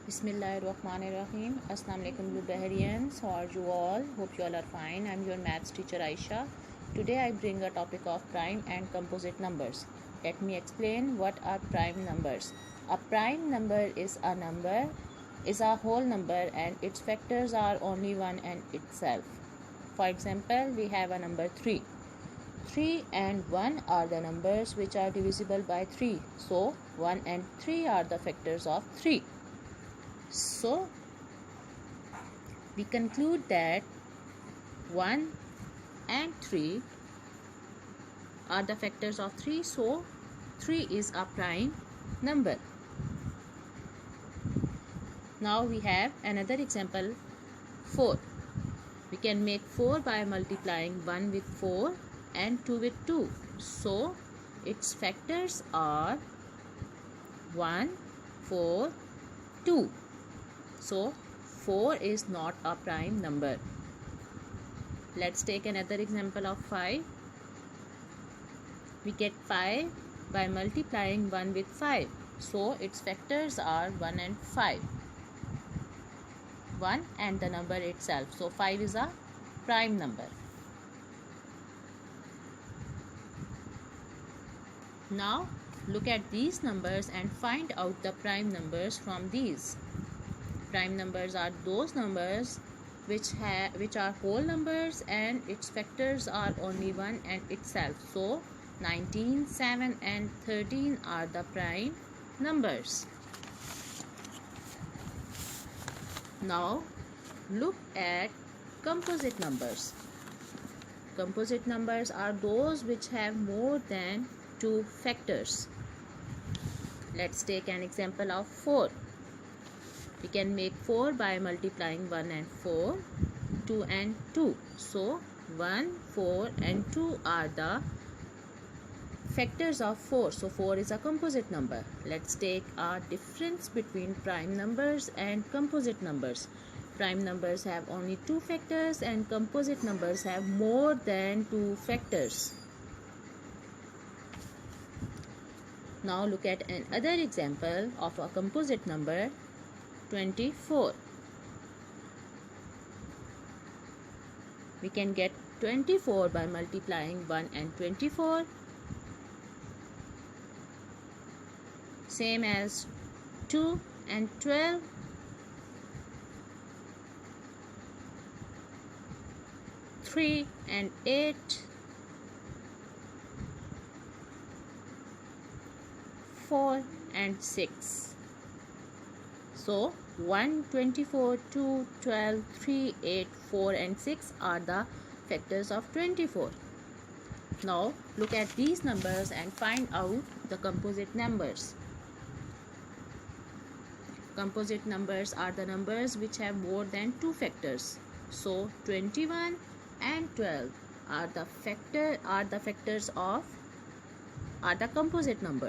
Bismillahirrahmanirrahim. Assalamu alaikum Bluebaharians. How are you all? Hope you all are fine. I'm your maths teacher Aisha. Today I bring a topic of prime and composite numbers. Let me explain what are prime numbers. A prime number is a whole number and its factors are only one and itself. For example, we have a number 3. 3 and 1 are the numbers which are divisible by 3. So 1 and 3 are the factors of 3. So we conclude that 1 and 3 are the factors of 3. So 3 is a prime number. Now we have another example, 4. We can make 4 by multiplying 1 with 4 and 2 with 2. So its factors are 1, 4, 2. So 4 is not a prime number. Let's take another example of 5. We get 5 by multiplying 1 with 5. So its factors are 1 and 5. 1 and the number itself. So 5 is a prime number. Now look at these numbers and find out the prime numbers from these. Prime numbers are those numbers which are whole numbers and its factors are only 1 and itself. So 19, 7 and 13 are the prime numbers. Now look at composite numbers. Composite numbers are those which have more than 2 factors. Let's take an example of 4. We can make 4 by multiplying 1 and 4, 2 and 2. So 1, 4 and 2 are the factors of 4. So 4 is a composite number. Let's take a difference between prime numbers and composite numbers. Prime numbers have only 2 factors and composite numbers have more than 2 factors. Now look at another example of a composite number, 24. We can get 24 by multiplying 1 and 24. Same as 2 and 12. 3 and 8. 4 and 6. So 1, 24, 2, 12, 3, 8, 4 and 6 are the factors of 24. Now look at these numbers and find out the composite numbers. Composite numbers are the numbers which have more than 2 factors. So 21 and 12 are the composite numbers.